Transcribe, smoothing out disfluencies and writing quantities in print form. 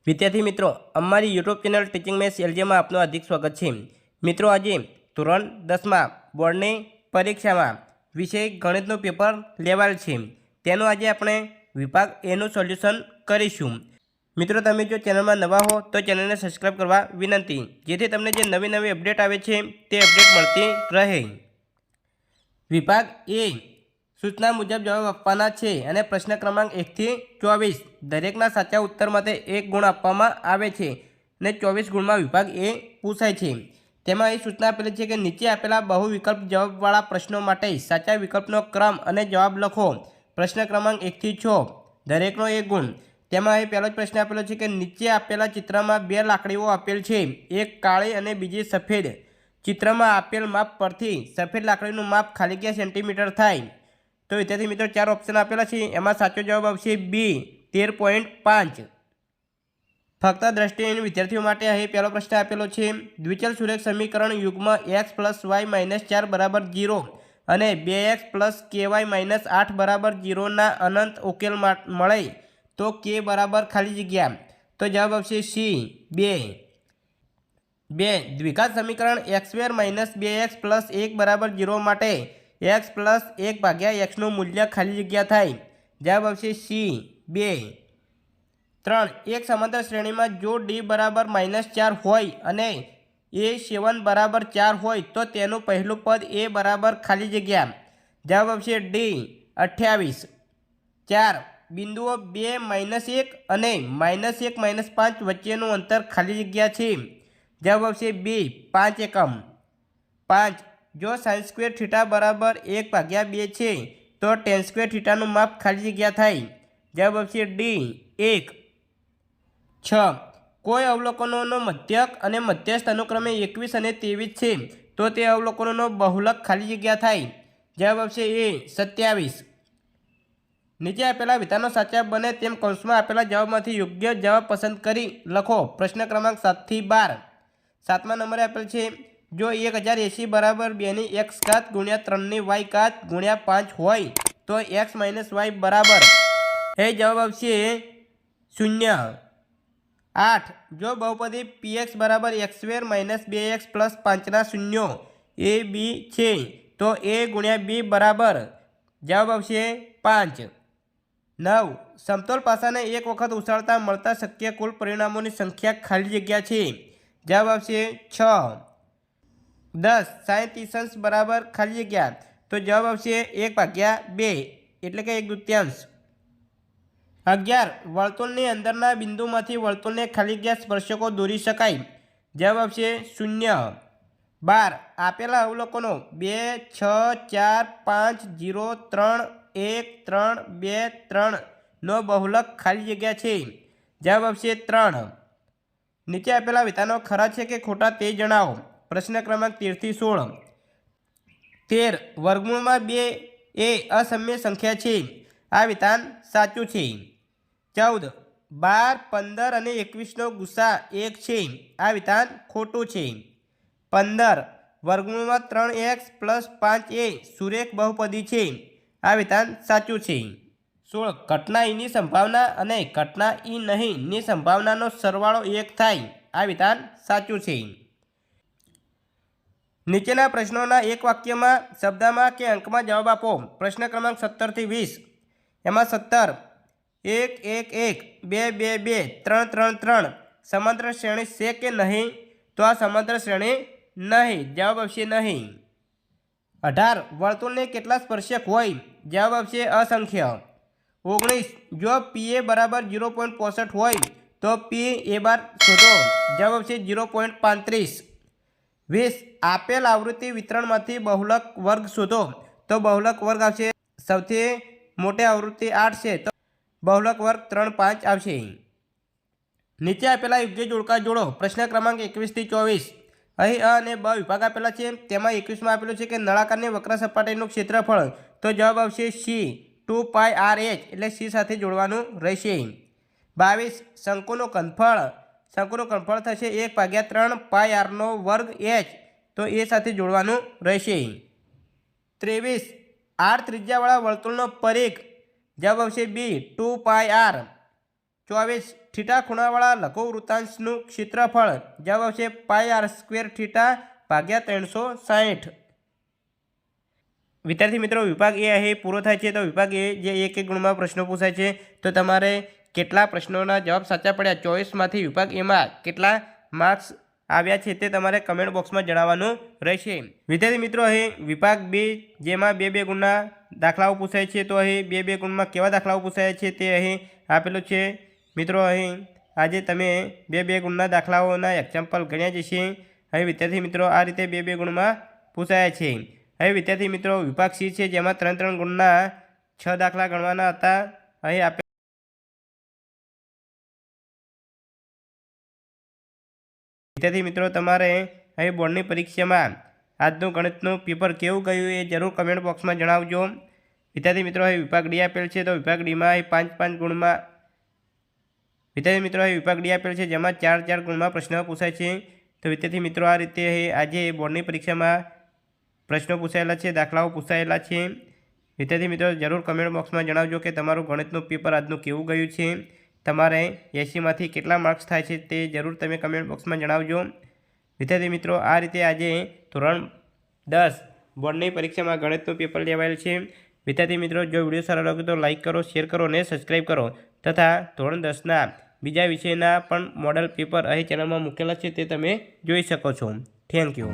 વિદ્યાર્થી મિત્રો, અમારી યુટ્યુબ ચેનલ ટીચિંગ મેથ્સ એલજીમાં આપનું હાર્દિક સ્વાગત છે। મિત્રો, આજે ધોરણ 10માં બોર્ડની પરીક્ષામાં વિષય ગણિતનું પેપર લેવાલ છે, તેનું આજે આપણે વિભાગ એનું સોલ્યુશન કરીશું। મિત્રો, તમે જો ચેનલમાં નવા હો તો ચેનલને સબસ્ક્રાઈબ કરવા વિનંતી, જેથી તમને જે નવી નવી અપડેટ આવે છે તે અપડેટ મળતી રહે। વિભાગ એ सूचना मुजब जवाब આપવાના છે અને પ્રશ્ન ક્રમાંક 1 થી 24 દરેકના સાચા ઉત્તર માટે 1 ગુણ આપવામાં આવે છે અને 24 ગુણમાં વિભાગ એ પૂછાય છે। તેમાં એ સૂચના આપેલી છે કે નીચે આપેલા બહુ વિકલ્પ જવાબવાળા પ્રશ્નો માટે સાચા વિકલ્પનો ક્રમ અને જવાબ લખો। પ્રશ્ન ક્રમાંક 1 થી 6 દરેકનો 1 ગુણ। તેમાં એ પહેલો જ પ્રશ્ન આપેલો છે કે નીચે આપેલા ચિત્રમાં 2 લાકડીઓ આપેલ છે, એક કાળી અને બીજી સફેદ। ચિત્રમાં આપેલ માપ પરથી સફેદ લાકડીનું માપ ખાલી ક્યાં સેન્ટીમીટર થાય? तो विद्यार्थी मित्रों 4 ऑप्शन आपेला छे, एमां साचो जवाब आवशे बी 13.5। फक्त दृष्टिहीन विद्यार्थीओ माटे અહીં પહેલો પ્રશ્ન આપેલો છે, દ્વિચલ સુરેખ સમીકરણ યુગ્મ x + y - 4 = 0 અને 2x + ky - 8 = 0 ના અનંત ઉકેલ મળે તો k બરાબર ખાલી જગ્યા। તો જવાબ આવશે સી 2। દ્વિઘાત સમીકરણ x² - 2x + 1 = 0 માટે x + 1/x નું મૂલ્ય ખાલી જગ્યા થાય। જવાબ આવશે સી 2। 3 એક સમાંતર શ્રેણીમાં જો d બરાબર -4 હોય અને a7 બરાબર 4 હોય તો તેનું પહેલું પદ a બરાબર ખાલી જગ્યા। જવાબ આવશે ડી 28। 4 બિંદુઓ 2 -1 અને -1 - 5 વચ્ચેનું અંતર ખાલી જગ્યા છે। જવાબ આવશે બી 5 એકમ। 5 જો sin² θ બરાબર 1/2 છે તો tan² θ નું માપ ખાલી જગ્યા થાય। જવાબ આવશે ડી 1। 6 કોઈ અવલોકનોનો મધ્યક અને મધ્યસ્થ અનુક્રમે 21 અને 23 છે તો તે અવલોકનોનો બહુલક ખાલી જગ્યા થાય। જવાબ આવશે એ 27। નીચે આપેલા વિધાનો સાચા બને તેમ કૌંસમાં આપેલા જવાબમાંથી યોગ્ય જવાબ પસંદ કરી લખો। પ્રશ્ન ક્રમાંક 7 થી 12 7મા નંબરે આપેલ છે, જો 1080 બરાબર 2x ઘાત ગુણ્યા 3y ઘાત ગુણ્યા 5 હોય તો x - y બરાબર એ જવાબ આવશે 0। 8 જો બહુપદી px બરાબર x² - 2x + 5 ના શૂન્યો a b છે તો a ગુણ્યા b બરાબર જવાબ આવશે 5। 9 સમતોલ પાસાને એક વખત ઉછાળતા મળતા શક્ય કુલ પરિણામોની સંખ્યા ખાલી જગ્યા છે। જવાબ આવશે 6। 10 sin θ બરાબર ખાલી જગ્યા તો જવાબ આવશે 1/2 એટલે કે 1/2। 11 વર્તુળની અંદરના બિંદુમાંથી વર્તુળને ખાલી જગ્યા સ્પર્શકો દોરી શકાય। જવાબ આવશે 0। 12 આપેલા અવલોકનો 2 6 4 5 0 3 1 3 2 3 નો બહુલક ખાલી જગ્યા છે। જવાબ આવશે 3। નીચે આપેલા વિધાનો ખરા છે કે ખોટા તે જણાવો। પ્રશ્ન ક્રમાંક 13 થી 16 13 વર્ગમૂળમાં 2 એ અસમ્ય સંખ્યા છે, આ વિધાન સાચું છે। 14 12 15 અને 21 નો ગુસા 1 છે, આ વિધાન ખોટું છે। 15 વર્ગમૂળમાં 3x + 5a સુરેખ બહુપદી છે, આ વિધાન સાચું છે। 16 ઘટના ઈની સંભાવના અને ઘટના ઈ નહીં ની સંભાવનાનો સરવાળો 1 થાય, આ વિધાન સાચું છે। નીચેના પ્રશ્નોના એક વાક્યમાં શબ્દમાં કે અંકમાં જવાબ આપો। પ્રશ્ન ક્રમાંક 17 થી 20 એમાં 17 1 1 1 2 2 2 3 3 3 સમાંતર શ્રેણી છે કે નહીં? તો આ સમાંતર શ્રેણી નહીં। જવાબ આવશે નહીં। 18 વર્તુળને કેટલા સ્પર્શક હોય? જવાબ આવશે અસંખ્ય। 19 જો pa બરાબર 0.65 હોય તો p(a) શોધો। જવાબ આવશે 0.35। 20 આપેલ આવૃત્તિ વિતરણમાંથી બહુલક વર્ગ શોધો। તો બહુલક વર્ગ આવશે, સૌથી મોટી આવૃત્તિ 8 છે તો બહુલક વર્ગ 3 5 આવશે। નીચે આપેલા યોગ્ય જોડકા જોડો। પ્રશ્ન ક્રમાંક 21 થી 24 અહીં અ અને બ વિભાગ આપેલા છે, તેમાં 21માં આપેલું છે કે નળાકારની વક્ર સપાટીનું ક્ષેત્રફળ, તો જવાબ આવશે સી 2πrh એટલે સી સાથે જોડવાનું રહેશે। 22 શંકુનું ઘનફળ થશે 1/3πr² h, તો એ સાથે જોડવાનું રહેશે। 23 r ત્રિજ્યાવાળા વર્તુળનો પરિઘ, જવાબ આવશે બી 2πr। 24 થીટા ખૂણાવાળા લઘુવૃત્તાંશનું ક્ષેત્રફળ જવાબ આવશે πr² થીટા ભાગ્યા 360। વિદ્યાર્થી મિત્રો વિભાગ એ અહીં પૂરો થાય છે। તો વિભાગ એ જે એક ગુણમાં પ્રશ્નો પૂછાય છે તો તમારે કેટલા પ્રશ્નોના જવાબ સાચા પડ્યા 24માંથી વિભાગ એમાં કેટલા માર્ક્સ આવ્યા છે તે તમારે કમેન્ટ બોક્સમાં જણાવવાનું રહેશે। વિદ્યાર્થી મિત્રો અહીં વિભાગ 2 જેમાં 2 ગુણના દાખલાઓ પૂછાય છે તો અહીં 2 ગુણમાં કેવા દાખલાઓ પૂછાય છે તે અહીં આપેલું છે। મિત્રો અહીં આજે તમે 2 ગુણના દાખલાઓના એક્ઝામ્પલ ગણ્યા જશે। અહીં વિદ્યાર્થી મિત્રો આ રીતે 2 ગુણમાં પૂછાયા છે। હવે વિદ્યાર્થી મિત્રો વિભાગ સી છે જેમાં 3 ગુણના 6 દાખલા ગણવાના હતા। અહીં આપેલ વિદ્યાર્થી મિત્રો તમારે અહીં બોર્ડની પરીક્ષામાં આજનું ગણિતનું પેપર કેવું ગયું એ જરૂર કમેન્ટ બોક્સમાં જણાવજો। વિદ્યાર્થી મિત્રો અહીં વિભાગ ડી આપેલ છે તો વિભાગ ડીમાં અહીં 5 ગુણમાં વિદ્યાર્થી મિત્રો અહીં વિભાગ ડી આપેલ છે જેમાં 4 ગુણમાં પ્રશ્નો પૂછાય છે। તો વિદ્યાર્થી મિત્રો આ રીતે આજે બોર્ડની પરીક્ષામાં પ્રશ્નો પૂછાયેલા છે, દાખલાઓ પૂછાયેલા છે। વિદ્યાર્થી મિત્રો જરૂર કમેન્ટ બોક્સમાં જણાવજો કે તમારું ગણિતનું પેપર આજનું કેવું ગયું છે, તમારે 80માંથી કેટલા માર્ક્સ થાય છે તે જરૂર તમે કમેન્ટ બોક્સમાં જણાવજો। વિદ્યાર્થી મિત્રો આ રીતે આજે ધોરણ 10 બોર્ડની પરીક્ષામાં ગણિતનું પેપર લેવાયેલ છે। વિદ્યાર્થી મિત્રો જો વિડીયો સારો લાગે તો લાઇક કરો, શેર કરો અને સબસ્ક્રાઈબ કરો તથા ધોરણ 10ના બીજા વિષયના પણ મોડલ પેપર અહીં ચેનલમાં મૂકેલા છે તે તમે જોઈ શકો છો। Thank you.